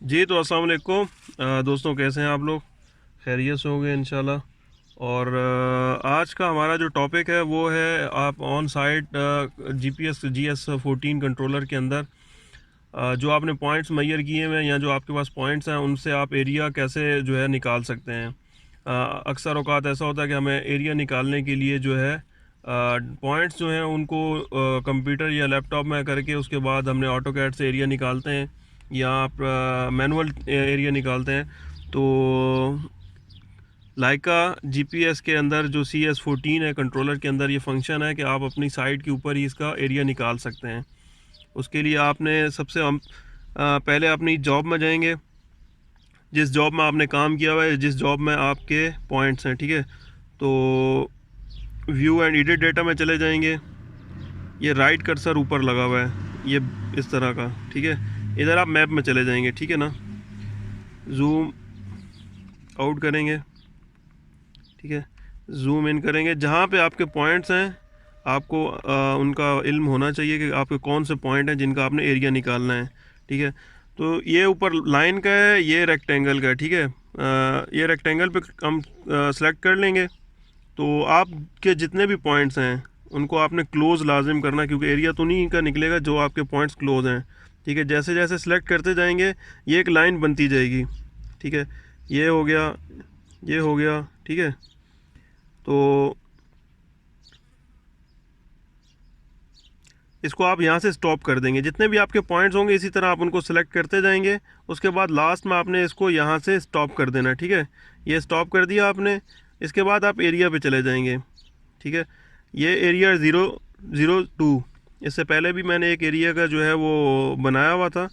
जी तो अस्सलाम वालेकुम दोस्तों, कैसे हैं आप लोग? खैरियत से होंगे इंशाल्लाह। और आज का हमारा जो टॉपिक है वो है आप on site GPS GS14 controller के अंदर जो आपने पॉइंट्स मैयर किए हुए हैं या जो आपके पास पॉइंट्स हैं उनसे आप एरिया कैसे जो है निकाल सकते हैं। अक्सर औकात ऐसा होता है कि हमें एरिया निकालने के लिए जो है पॉइंट्स जो हैं उनको कंप्यूटर या लैपटॉप में करके उसके बाद हमने ऑटोकैड से एरिया निकालते हैं या आप मैनुअल एरिया निकालते हैं। तो लाइका जीपीएस के अंदर जो CS14 है कंट्रोलर के अंदर ये फंक्शन है कि आप अपनी साइट के ऊपर ही इसका एरिया निकाल सकते हैं। उसके लिए आपने सबसे पहले अपनी जॉब में जाएंगे, जिस जॉब में आपने काम किया हुआ है, जिस जॉब में आपके पॉइंट्स हैं, ठीक है। तो व्यू एंड एडिट डेटा में चले जाएंगे। ये राइट कर्सर ऊपर लगा हुआ है, ये इस तरह का, ठीक है। इधर आप मैप में चले जाएंगे, ठीक है ना। जूम आउट करेंगे, ठीक है। जूम इन करेंगे। जहाँ पे आपके पॉइंट्स हैं आपको उनका इल्म होना चाहिए कि आपके कौन से पॉइंट हैं जिनका आपने एरिया निकालना है, ठीक है। तो ये ऊपर लाइन का है, ये रेक्टेंगल का है, ठीक है। ये रेक्टेंगल पे हम सेलेक्ट कर लेंगे। तो आपके जितने भी पॉइंट्स हैं उनको आपने क्लोज़ लाजिम करना, क्योंकि एरिया तो नहीं का निकलेगा जो आपके पॉइंट्स क्लोज़ हैं, ठीक है। जैसे जैसे सेलेक्ट करते जाएंगे ये एक लाइन बनती जाएगी, ठीक है। ये हो गया, ये हो गया, ठीक है। तो इसको आप यहाँ से स्टॉप कर देंगे। जितने भी आपके पॉइंट्स होंगे इसी तरह आप उनको सेलेक्ट करते जाएंगे। उसके बाद लास्ट में आपने इसको यहाँ से स्टॉप कर देना, ठीक है। ये स्टॉप कर दिया आपने। इसके बाद आप एरिया पे चले जाएंगे, ठीक है। ये एरिया 002, इससे पहले भी मैंने एक एरिया का जो है वो बनाया हुआ था।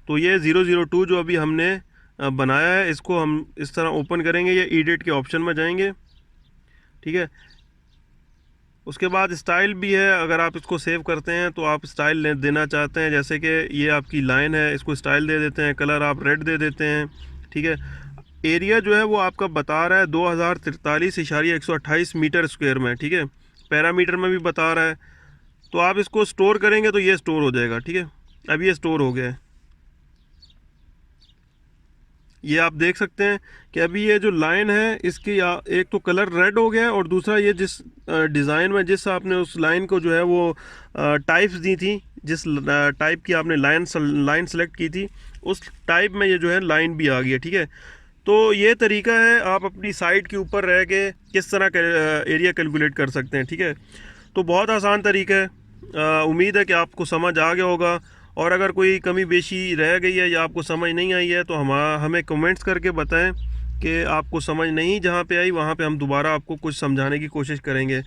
तो ये 002 जो अभी हमने बनाया है, इसको हम इस तरह ओपन करेंगे। ये एडिट के ऑप्शन में जाएंगे, ठीक है। उसके बाद स्टाइल भी है, अगर आप इसको सेव करते हैं तो आप स्टाइल देना चाहते हैं, जैसे कि ये आपकी लाइन है, इसको स्टाइल दे देते हैं, कलर आप रेड दे देते हैं, ठीक है। एरिया जो है वो आपका बता रहा है 2043.128 मीटर स्क्वायर में, ठीक है। पैरामीटर में भी बता रहा है। तो आप इसको स्टोर करेंगे तो ये स्टोर हो जाएगा, ठीक है। अब ये स्टोर हो गया है। ये आप देख सकते हैं कि अभी ये जो लाइन है इसकी एक तो कलर रेड हो गया है, और दूसरा ये जिस डिज़ाइन में जिस आपने उस लाइन को जो है वो टाइप्स दी थी, जिस टाइप की आपने लाइन सेलेक्ट की थी उस टाइप में ये जो है लाइन भी आ गई है, ठीक है। तो ये तरीका है आप अपनी साइट के ऊपर रह के किस तरह एरिया कैलकुलेट कर सकते हैं, ठीक है। तो बहुत आसान तरीका है। उम्मीद है कि आपको समझ आ गया होगा। और अगर कोई कमी बेशी रह गई है या आपको समझ नहीं आई है तो हमें कमेंट्स करके बताएं कि आपको समझ नहीं जहाँ पे आई, वहाँ पे हम दोबारा आपको कुछ समझाने की कोशिश करेंगे।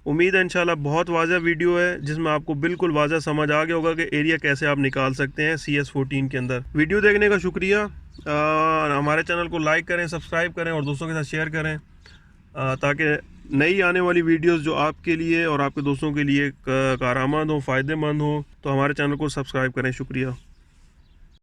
उम्मीद है इंशाल्लाह बहुत वाज़ह वीडियो है जिसमें आपको बिल्कुल वाज़ह समझ आ गया होगा कि एरिया कैसे आप निकाल सकते हैं CS14 के अंदर। वीडियो देखने का शुक्रिया। हमारे चैनल को लाइक करें, सब्सक्राइब करें और दोस्तों के साथ शेयर करें, ताकि नई आने वाली वीडियोस जो आपके लिए और आपके दोस्तों के लिए कारआमद हो, फ़ायदेमंद हो। तो हमारे चैनल को सब्सक्राइब करें। शुक्रिया।